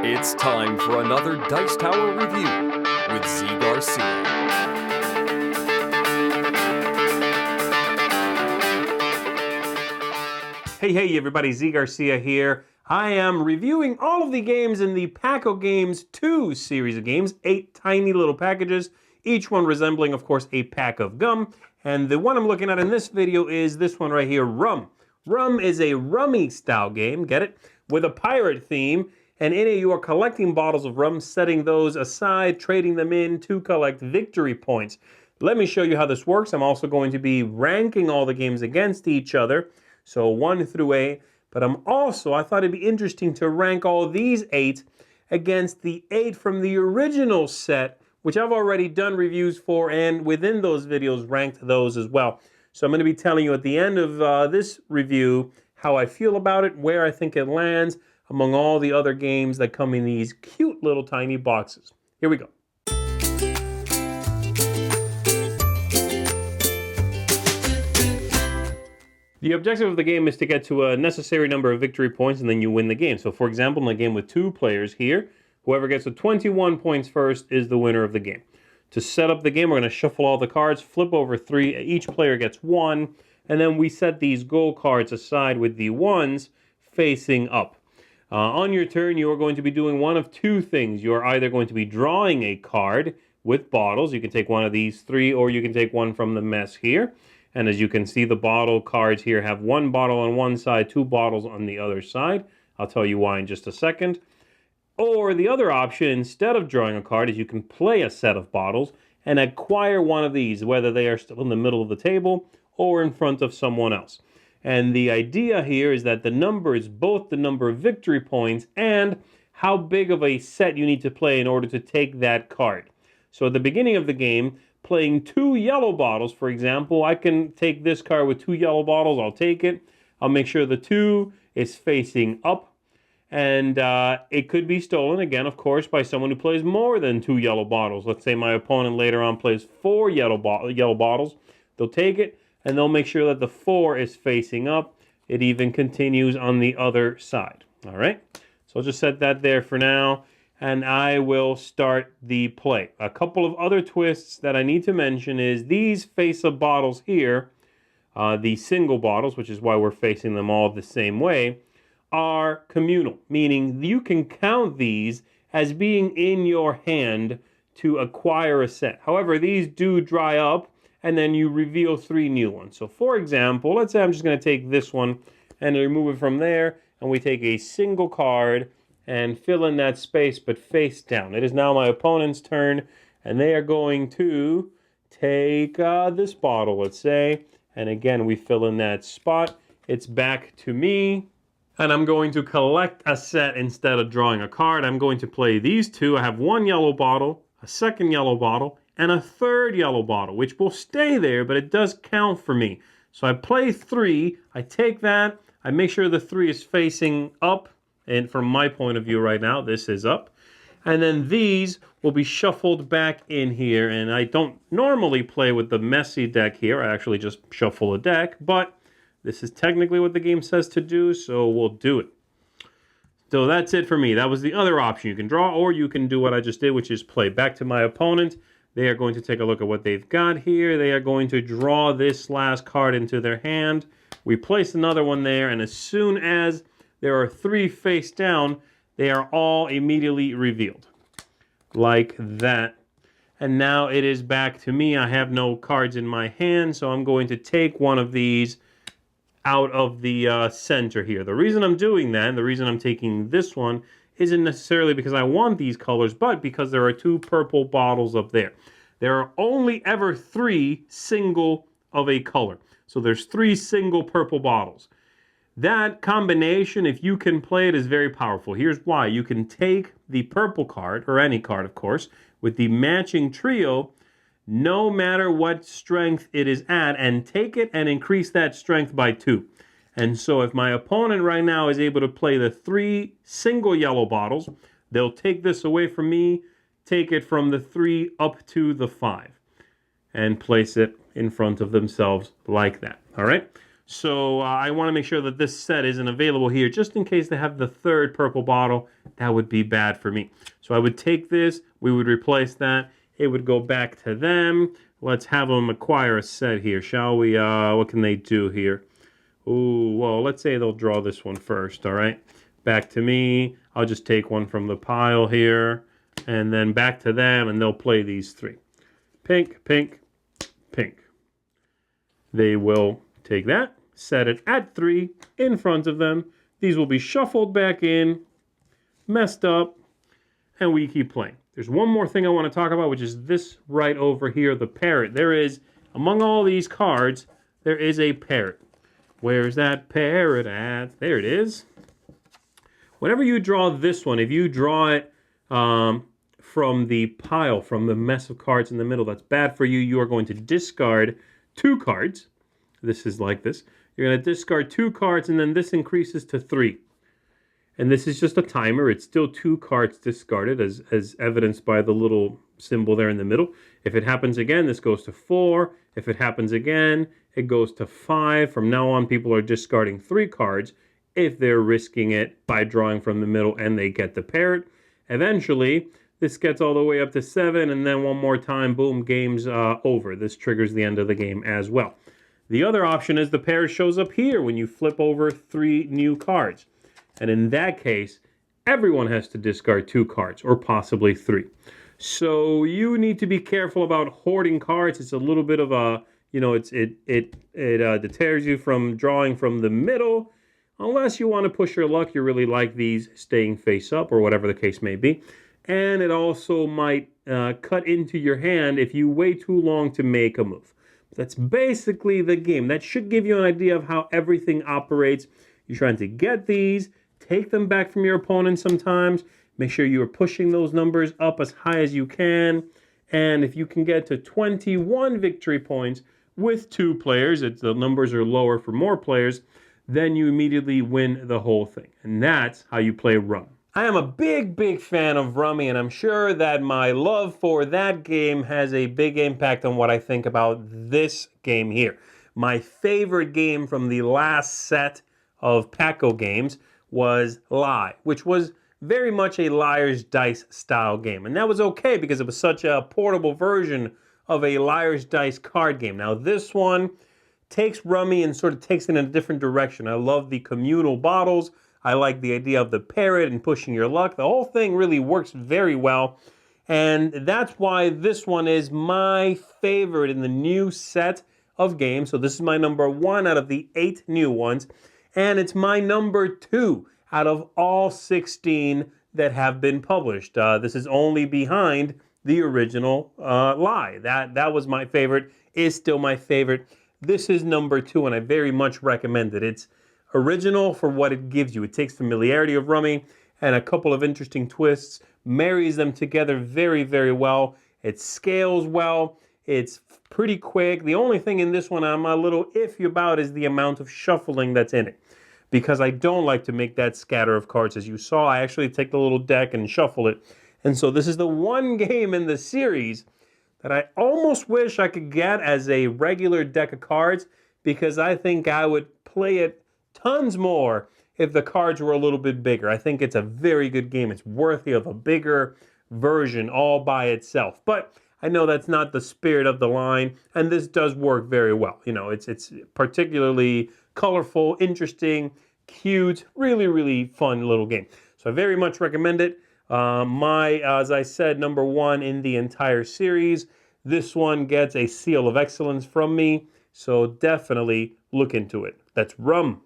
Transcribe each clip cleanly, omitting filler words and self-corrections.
It's time for another Dice Tower review with Zee Garcia. Hey everybody, Zee Garcia here. I am reviewing all of the games in the Pack of Games 2 series of games, 8 tiny little packages, each one resembling, of course, a pack of gum. And the one I'm looking at in this video is this one right here, RUM. RUM is a rummy style game, get it? With a pirate theme, and in it you are collecting bottles of rum, setting those aside, trading them in to collect victory points. Let me show you how this works. I'm also going to be ranking all the games against each other. So 1 through 8, but I thought it'd be interesting to rank all these 8 against the 8 from the original set, which I've already done reviews for, and within those videos ranked those as well. So I'm going to be telling you at the end of this review how I feel about it, where I think it lands among all the other games that come in these cute little tiny boxes. Here we go. The objective of the game is to get to a necessary number of victory points and then you win the game. So for example, in a game with 2 players here, whoever gets to 21 points first is the winner of the game. To set up the game, we're going to shuffle all the cards, flip over 3, each player gets 1, and then we set these goal cards aside with the 1s facing up. On your turn, you are going to be doing one of 2 things. You are either going to be drawing a card with bottles. You can take one of these 3, or you can take one from the mess here. And as you can see, the bottle cards here have 1 bottle on one side, 2 bottles on the other side. I'll tell you why in just a second. Or the other option, instead of drawing a card, is you can play a set of bottles and acquire one of these, whether they are still in the middle of the table or in front of someone else. And the idea here is that the number is both the number of victory points and how big of a set you need to play in order to take that card. So at the beginning of the game, playing 2 yellow bottles, for example, I can take this card with 2 yellow bottles, I'll take it. I'll make sure the 2 is facing up. And it could be stolen, again, of course, by someone who plays more than 2 yellow bottles. Let's say my opponent later on plays 4 yellow bottles. They'll take it, and they'll make sure that the 4 is facing up. It even continues on the other side. All right? So I'll just set that there for now. And I will start the play. A couple of other twists that I need to mention is these face-up bottles here, the single bottles, which is why we're facing them all the same way, are communal, meaning you can count these as being in your hand to acquire a set. However, these do dry up, and then you reveal 3 new ones. So for example, let's say I'm just going to take this one and remove it from there, and we take a single card and fill in that space, but face down. It is now my opponent's turn, and they are going to take this bottle, let's say, and again, we fill in that spot. It's back to me, and I'm going to collect a set instead of drawing a card. I'm going to play these 2. I have 1 yellow bottle, a 2nd yellow bottle, and a 3rd yellow bottle, which will stay there, but it does count for me. So I play 3, I take that, I make sure the 3 is facing up, and from my point of view right now, this is up. And then these will be shuffled back in here. And I don't normally play with the messy deck here. I actually just shuffle a deck. But this is technically what the game says to do, so we'll do it. So that's it for me. That was the other option. You can draw, or you can do what I just did, which is play. Back to my opponent. They are going to take a look at what they've got here. They are going to draw this last card into their hand. We place another one there, and as soon as there are 3 face down, they are all immediately revealed. Like that. And now it is back to me. I have no cards in my hand, so I'm going to take one of these out of the center here. The reason I'm doing that, and the reason I'm taking this one, isn't necessarily because I want these colors, but because there are 2 purple bottles up there. There are only ever 3 single of a color. So there's 3 single purple bottles. That combination, if you can play it, is very powerful. Here's why. You can take the purple card, or any card, of course, with the matching trio, no matter what strength it is at, and take it and increase that strength by 2. And so if my opponent right now is able to play the 3 single yellow bottles, they'll take this away from me, take it from the 3 up to the 5, and place it in front of themselves like that. All right? So I want to make sure that this set isn't available here, just in case they have the third purple bottle. That would be bad for me. So I would take this, we would replace that, it would go back to them. Let's have them acquire a set here, shall we? What can they do here? Ooh, well, let's say they'll draw this one first, all right? Back to me. I'll just take one from the pile here, and then back to them, and they'll play these three. Pink, pink, pink. They will take that, set it at 3 in front of them. These will be shuffled back in, messed up, and we keep playing. There's one more thing I want to talk about, which is this right over here, the parrot. There is, among all these cards, there is a parrot. Where's that parrot at? There it is. Whenever you draw this one, if you draw it from the pile, from the mess of cards in the middle, that's bad for you. You are going to discard 2 cards. This is like this. You're going to discard 2 cards, and then this increases to 3. And this is just a timer. It's still 2 cards discarded, as evidenced by the little symbol there in the middle. If it happens again, this goes to 4. If it happens again, it goes to 5. From now on, people are discarding 3 cards if they're risking it by drawing from the middle and they get the parrot. Eventually, this gets all the way up to 7, and then one more time, boom, game's over. This triggers the end of the game as well. The other option is the parrot shows up here when you flip over 3 new cards. And in that case, everyone has to discard 2 cards, or possibly 3. So you need to be careful about hoarding cards. It's a little bit of a, it deters you from drawing from the middle. Unless you want to push your luck, you really like these staying face up, or whatever the case may be. And it also might cut into your hand if you wait too long to make a move. That's basically the game. That should give you an idea of how everything operates. You're trying to get these, take them back from your opponent sometimes. Make sure you are pushing those numbers up as high as you can. And if you can get to 21 victory points with 2 players, the numbers are lower for more players, then you immediately win the whole thing. And that's how you play RUM. I am a big fan of Rummy, and I'm sure that my love for that game has a big impact on what I think about this game here. My favorite game from the last set of Paco games was Lie, which was very much a Liar's Dice style game. And that was okay because it was such a portable version of a Liar's Dice card game. Now this one takes Rummy and sort of takes it in a different direction. I love the communal bottles. I like the idea of the parrot and pushing your luck. The whole thing really works very well. And that's why this one is my favorite in the new set of games. So this is my number 1 out of the 8 new ones. And it's my number 2 out of all 16 that have been published. This is only behind the original Lie. That was my favorite, is still my favorite. This is number 2, and I very much recommend it. It's original for what it gives you. It takes familiarity of Rummy and a couple of interesting twists, marries them together very well. It scales well. It's pretty quick. The only thing in this one I'm a little iffy about is the amount of shuffling that's in it, because I don't like to make that scatter of cards. As you saw, I actually take the little deck and shuffle it. And so this is the one game in the series that I almost wish I could get as a regular deck of cards, because I think I would play it tons more if the cards were a little bit bigger. I think it's a very good game. It's worthy of a bigger version all by itself. But I know that's not the spirit of the line, and this does work very well. You know, it's particularly colorful, interesting, cute, really fun little game. So I very much recommend it. As I said, number 1 in the entire series. This one gets a seal of excellence from me, so definitely look into it. That's RUM.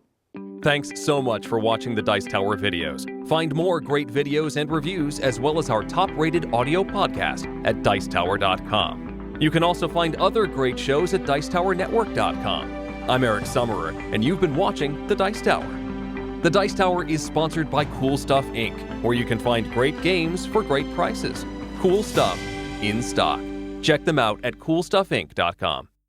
Thanks so much for watching the Dice Tower videos. Find more great videos and reviews, as well as our top-rated audio podcast at Dicetower.com. You can also find other great shows at DicetowerNetwork.com. I'm Eric Summerer, and you've been watching The Dice Tower. The Dice Tower is sponsored by Cool Stuff Inc., where you can find great games for great prices. Cool stuff in stock. Check them out at CoolStuffInc.com.